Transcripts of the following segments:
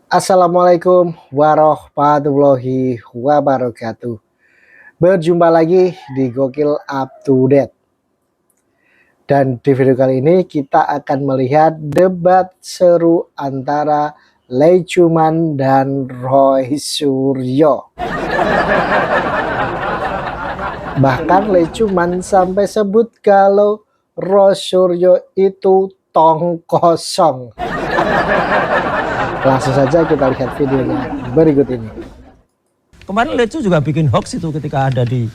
Assalamualaikum warahmatullahi wabarakatuh. Berjumpa lagi di Gokil Up to Date. Dan di video kali ini kita akan melihat debat seru antara Lee Chuman dan Roy Suryo. Bahkan Lee Chuman sampai sebut kalau Roy Suryo itu tong kosong. Langsung saja kita lihat videonya berikut ini. Kemarin Lecu juga bikin hoax itu ketika ada di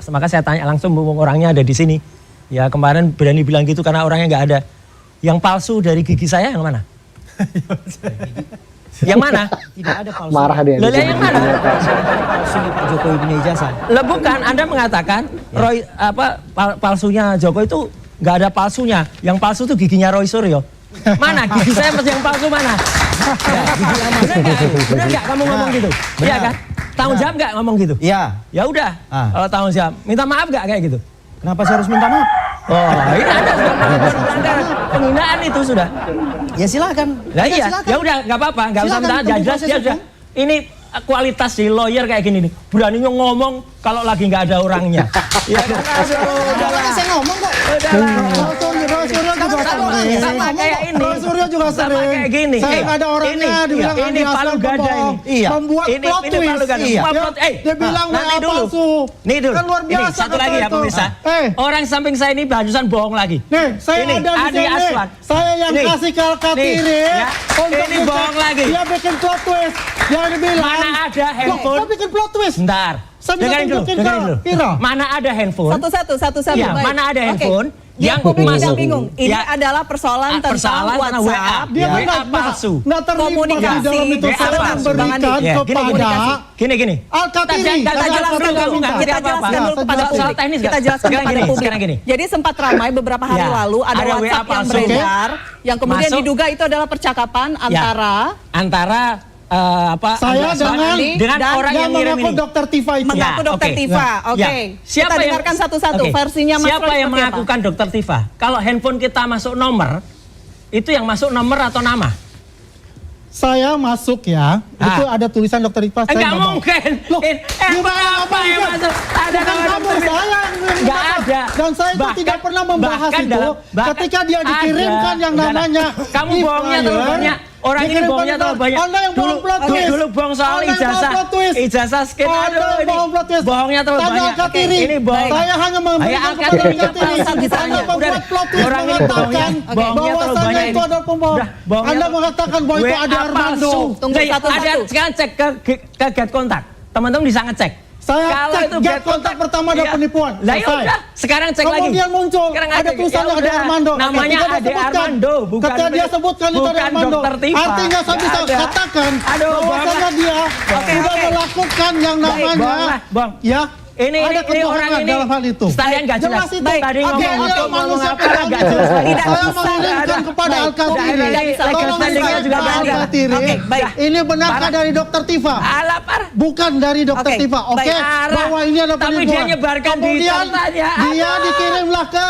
maka saya tanya langsung orangnya ada di sini. Ya kemarin berani bilang gitu karena orangnya nggak ada. Yang palsu dari gigi saya yang mana? Yang mana? Tidak ada palsu. Marah dia. Loh, yang mana? Palsunya Pak Jokowi punya ijazah. Lah bukan, Anda mengatakan Roy palsunya Jokowi itu nggak ada palsunya. Yang palsu itu giginya Roy Suryo. Mana gigi saya yang palsu mana? Ya, gigi lama. Benar nggak kamu ngomong gitu? Iya kan? Tanggung jawab nggak ngomong gitu? Iya. Ya udah. Kalau tanggung jawab, minta maaf nggak kayak gitu? Kenapa saya harus minta maaf? Oh, ini Anda sudah melanggar penghinaan itu sudah. Ya silakan. Lah iya, ya udah nggak apa-apa, nggak usah minta, jelas ya sudah. Ini kualitas di lawyer kayak gini nih, beraninya ngomong kalau lagi nggak ada orangnya. Ya kan? Udah saya ngomong kok. Sama kayak ini. Roy Suryo juga Sama sering. kayak gini. Saya nggak ada orangnya, dibilang ini Andi palu Aslam gada ini. pembohong. Iya. Membuat Ini plot palu twist. gada. Iya. Semua plot. Dia bilang nanti WA dulu. palsu. Nih dulu. Kan luar Ini biasa satu lagi ya kata itu. pemirsa. Orang samping saya ini barusan bohong lagi. Nih, saya Ini ada di Andi sini. Aswan. Saya yang Nih. kasih Kalkatiri. Nih, ya. Untuk Ini bohong lagi. Dia bikin plot twist. Dia bilang. Mana ada handphone? Kok bikin plot twist? Bentar. Saya minta Dengarin dulu, tunjukin dengarin ke dulu. Ira. Mana ada handphone? Satu-satu. Iya, baik. mana ada Oke. handphone Yang yang publik tidak masuk. bingung. Ini Ya. adalah persoalan tentang Persoalan tentang WA. WhatsApp. Dia WA nggak palsu. nggak terlibat Komunikasi. di dalam itu. WA Saya palsu. memberikan Bang Andi. Ya, kepada Gini. Al-Katiri. Kita Kita jelaskan perlu dulu, nggak? kita Apa-apa. jelaskan dulu kepada Soal publik. teknis Kita nggak? jelaskan Sekarang kepada gini, publik. sekarang gini. Jadi sempat ramai beberapa hari Ya, lalu ada ada WA WhatsApp yang palsu. beredar yang kemudian Masuk. diduga itu adalah percakapan antara Saya Andi dengan dan orang yang ngirim mengaku ini. Dokter Tifa itu. mengaku Ya, Dokter oke. Tifa. Oke. Ya. Kita dengarkan satu-satu Oke. versinya Mas Siapa Roy yang seperti apa? mengakukan Dokter Tifa? Kalau handphone kita masuk nomor, itu yang masuk nomor atau nama? Saya masuk ya, itu ada tulisan Dokter Tifa. Saya Enggak nggak mau. mungkin. Loh, Handphone gimana apa yang mungkin? masuk? Ada Bukan nama kamu, Dokter Tifa. saya yang Nggak ada. Dan saya itu tidak pernah membahas bahkan itu ketika dia dikirimkan yang namanya Kamu e-flyer, bohongnya terlalu banyak. Orang ini dikirimkan bohongnya terlalu banyak. Anda yang bohong plot twist. Dulu bohong soal Anda yang ijazah. bohong plot twist. Ijazah skin. Anda Aduh, yang ini bohong plot twist. bohongnya terlalu Tanya banyak. Al-Katiri. Ini bohong. Saya hanya memberikan Ayah kepada Al-Katiri Al-Katiri. nggak usah ditanya. Anda membuat Udah, plot twist orang ini mengatakan bohongnya terlalu bahwasanya banyak itu ini. ada pembohong. Udah, bohongnya Anda terlalu- mengatakan bahwa itu WA ada Armando. palsu. Tunggu Nih, satu-satu. Ada sekarang cek ke get kontak. Teman-teman bisa ngecek. Saya Kalau cek itu get kontak pertama ada iya. penipuan. Lah ya Selesai. udah, sekarang cek lagi. Kemudian muncul Sekarang ada cek. tulisannya Ya ada udah. Armando. Namanya Ketika dia Ade sebutkan, Armando, bukan ketika dia sebutkan itu ada Armando. Dokter Tifa. Artinya saya bisa Nggak ada. katakan Aduh, bahwasanya dia sudah melakukan yang namanya Bang. ya. Ini ada orang kebohongan ini dalam hal itu. sekalian nggak jelas. Jelas itu. Tadi Oke, ngomong dia apa manusia nggak jelas. Tidak Saya bisa. mengirimkan kepada Baik. Al-Katiri. Tidak bisa. Tolong Legal standingnya juga Pak nggak ada. Al-Katiri. Oke, baik. Ini benarkah Parah. dari Dokter Tifa? Alah parah. Bukan dari Dokter Oke, Tifa, oke? baik. Bahwa ini ada Tapi penipuan. dia nyebarkan di Kemudian contanya. dia Aduh. dikirimlah ke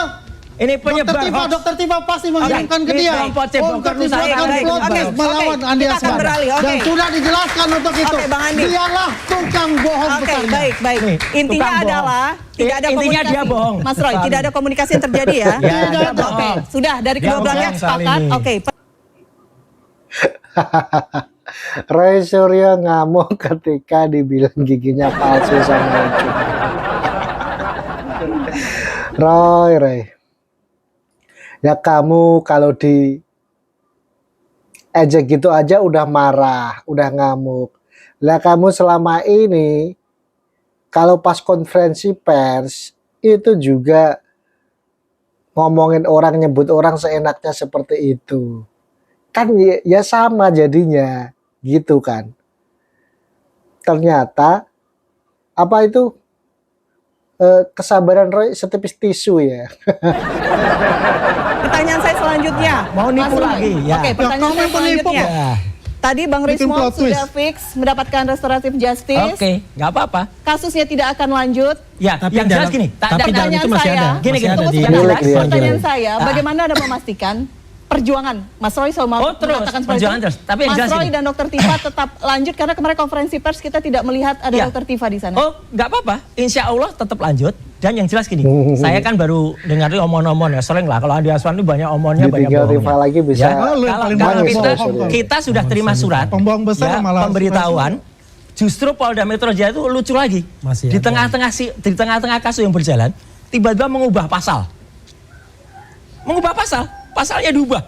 Ini penyebar hoax. Dokter Tifa pasti mengirimkan ke Ini dia kelompok cebong untuk Nusa dibuatkan Tenggara. plot twist Oke, melawan oke. Andi Kita akan Aswan. beralih, oke. Dan sudah dijelaskan untuk itu. Bang Andi. Dialah tukang bohong Oke, besarnya. baik. Nih, Intinya tukang bohong. adalah tidak ada Intinya komunikasi. dia bohong. Mas Roy, tidak ada komunikasi yang terjadi ya? Ya, dia Oke, bohong. sudah dari Dia kedua belah pihak bohong soal sepakat. ini. Oke, Roy Suryo ngamuk ketika dibilang giginya palsu sama Lee Chuman. Roy. Ya kamu kalau di ejek gitu aja udah marah, udah ngamuk. Lah kamu selama ini kalau pas konferensi pers itu juga ngomongin orang, nyebut orang seenaknya seperti itu. Kan ya sama jadinya gitu kan. Ternyata apa itu kesabaran Roy setipis tisu ya. pertanyaan saya selanjutnya. Mau nipu Mas Roy. lagi, ya. Oke, pertanyaan kamu saya yang penipu, selanjutnya. Ya. Tadi Bang Bikin Rismon plot twist. sudah fix mendapatkan restoratif justice. Oke, nggak apa-apa. Kasusnya tidak akan lanjut. Ya, Tapi yang jelas dalam- gini. tapi dalam Pertanyaan itu masih saya, ada. Gini, Masih ada tunggu di sebentar, Milik dia. pertanyaan saya, bagaimana Anda memastikan perjuangan Mas Roy sama Oh, terus, mengatakan seperti perjuangan itu. terus. Tapi yang Mas jelas Roy ini. dan Dr. Tifa tetap lanjut karena kemarin konferensi pers kita tidak melihat ada Iya. Dr. Tifa di sana. Oh, nggak apa-apa. Insya Allah tetap lanjut. Dan yang jelas gini, saya kan baru dengar omong-omong ya, sering lah. Kalau Andi Aswan itu banyak omongannya, banyak Ditinggal Tifa bohongnya. lagi bisa. Ya, Oh, lu yang kalau paling kalau banyak kita, bohong. kita sudah terima surat, Pembohong besar ya, malah pemberitahuan, justru Polda Metro Jaya itu lucu lagi. Masih Di ada. tengah-tengah kasus yang berjalan, tiba-tiba mengubah pasal. Mengubah pasal, pasalnya diubah.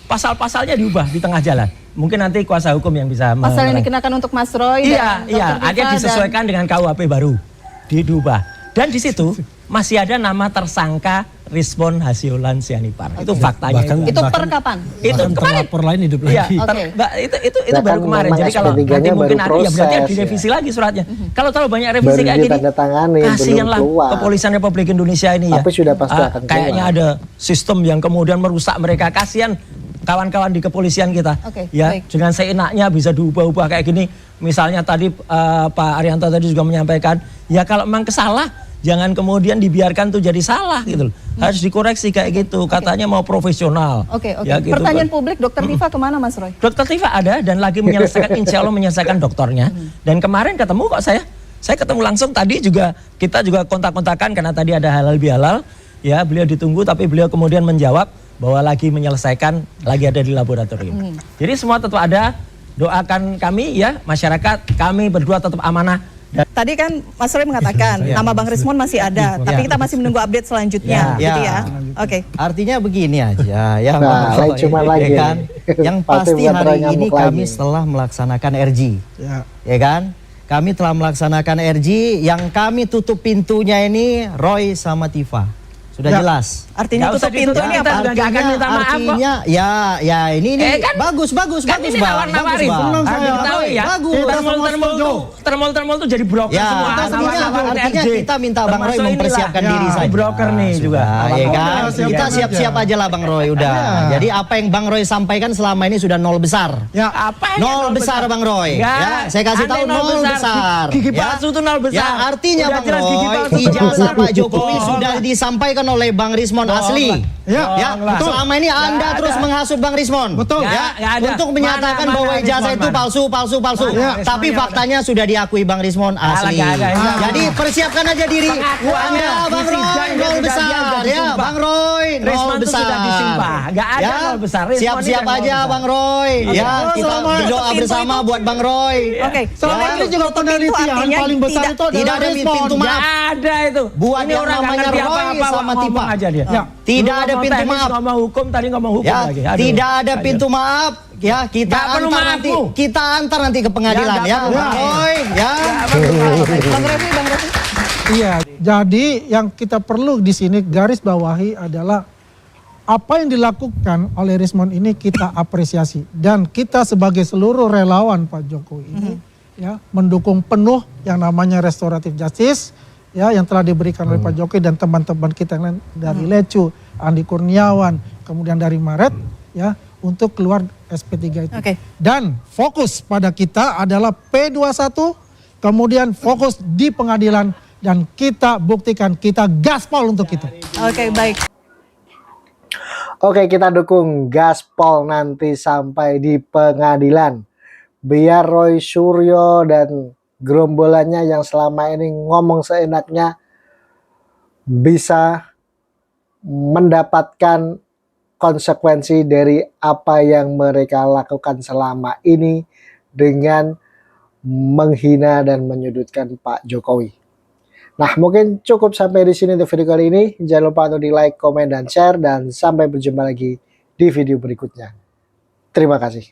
Pasal-pasalnya diubah di tengah jalan. Mungkin nanti kuasa hukum yang bisa Pasal yang menerang. dikenakan untuk Mas Roy Iya, dan iya, Dr. Tifa ada disesuaikan dengan KUHP baru, diubah. Dan di situ masih ada nama tersangka Rizwan Hasyolan Sianipar. Itu faktanya. Bahkan- itu per kapan? Itu Bahkan kemarin. terlapor lain hidup Iya, lagi. Oke. itu Ya baru kan kemarin. memang Jadi kalau SP3-nya nanti mungkin baru nanti ya berarti proses, direvisi lagi suratnya. Mhm. Kalau terlalu banyak revisi Baru kayak gini, ditandatangani, kasihan belum lah keluar. kepolisian Republik Indonesia ini ya. Tapi sudah pasti akan kayaknya keluar. ada sistem yang kemudian merusak mereka. Kasihan kawan-kawan di kepolisian kita. Oke, Ya, baik. dengan seenaknya bisa diubah-ubah kayak gini. Misalnya tadi Pak Arianto tadi juga menyampaikan, ya kalau memang kesalah, jangan kemudian dibiarkan tuh jadi salah gitu loh. Harus dikoreksi kayak gitu. Katanya mau profesional. Oke, oke. Ya, gitu. Pertanyaan publik, Dr. Tifa kemana Mas Roy? Dokter Tifa ada dan lagi menyelesaikan, insya Allah menyelesaikan doktornya. Dan kemarin ketemu kok saya ketemu langsung tadi juga, kita juga kontak-kontakan karena tadi ada halal bihalal. Ya, beliau ditunggu tapi beliau kemudian menjawab bahwa lagi menyelesaikan, lagi ada di laboratorium. Jadi semua tetap ada, doakan kami ya, masyarakat, kami berdua tetap amanah. Dan Tadi kan Mas Roy mengatakan nama Bang Rismon masih ada, tapi kita masih menunggu update selanjutnya, Ya. gitu ya. Ya. Oke. Artinya begini aja ya, Nah, Bang Roy, cuma ya lagi kan? nih. Yang Pasti pasti bukan hari nyamuk ini lagi. kami setelah melaksanakan RG, Ya. ya kan? Kami telah melaksanakan RG, yang kami tutup pintunya ini Roy sama Tifa. Sudah Ya. jelas. Artinya Nggak usah tutup pintu ditutup, ini kita apa? juga nggak akan minta maaf kok. Artinya ya ini kan? bagus kan bagus ini Bang. nawar-nawarin. Bagus, Bang. Senang Harus saya. diketahui ya. Bagus. Kita Termol-termol tuh jadi broker Ya, semua. artinya kita minta Bang Roy Termasuk mempersiapkan inilah. diri Ya, saja. broker nih juga. Sudah, ya kan? Udah, siap Kita aja. siap-siap aja lah Bang Roy udah. Ya. Jadi apa yang Bang Roy sampaikan selama ini sudah nol besar. Ya. Apa yang Nol besar Bang Roy. Enggak, Ya, saya kasih aneh tahu nol besar. Gigi Ya. palsu itu nol besar. Ya, artinya Udah Bang jelas gigi Roy, palsu itu nol ijazah besar. Pak Jokowi Bohong sudah lah. disampaikan oleh Bang Rismon asli. Ya, Ya, bohong lah. selama ini Anda Nggak terus ada. menghasut Bang Rismon. Betul. Ya, Nggak ada. untuk menyatakan Mana, bahwa mana ijazah Rismon, itu mana? palsu. Ya. Tapi Rismonnya faktanya sudah diakui Bang Rismon asli. nggak ada, nggak ada. Jadi persiapkan aja diri. Pengakuannya Anda Bang di Roy sidang dia nol sudah besar diam, sudah ya, disumpah. Bang Roy nol Rismon tuh besar. sudah disumpah. Nggak ada nol besar. Rismon Siap-siap ini yang aja nol besar. Bang Roy. Ya, Oh, kita selama berdoa pintu bersama itu- buat Bang Roy. Oke. Selama Ya. ini juga penelitian artinya paling besar tidak- itu adalah tidak ada Rismon. pintu Nggak maaf. ada itu. Buat Ini yang orang nggak namanya ngerti Roy apa-apa, sama ngomong Tifa. aja dia. Ya. Tidak Dulu ada ngomong pintu teknis, maaf. ngomong hukum, tadi ngomong hukum Ya, lagi. Aduh. tidak ada Aduh. pintu maaf. Ya, kita Nggak perlu antar nanti. maafmu. Kita antar nanti ke pengadilan Ya, ya, nggak perlu Bang maaf. Roy. Ya. Bang Refli, Bang Refli. Iya. Jadi yang kita perlu di sini garis bawahi adalah apa yang dilakukan oleh Rismon ini kita apresiasi, dan kita sebagai seluruh relawan Pak Jokowi ini ya mendukung penuh yang namanya restoratif justice ya yang telah diberikan oleh Pak Jokowi dan teman-teman kita yang lain dari Lecu, Andi Kurniawan, kemudian dari Maret ya untuk keluar SP3 itu. Oke. Dan fokus pada kita adalah P21, kemudian fokus di pengadilan dan kita buktikan kita gaspol untuk itu. Oke, baik. Oke, kita dukung gaspol nanti sampai di pengadilan. Biar Roy Suryo dan gerombolannya yang selama ini ngomong seenaknya bisa mendapatkan konsekuensi dari apa yang mereka lakukan selama ini dengan menghina dan menyudutkan Pak Jokowi. Nah, mungkin cukup sampai di sini untuk video kali ini. Jangan lupa untuk di like, komen, dan share. Dan sampai berjumpa lagi di video berikutnya. Terima kasih.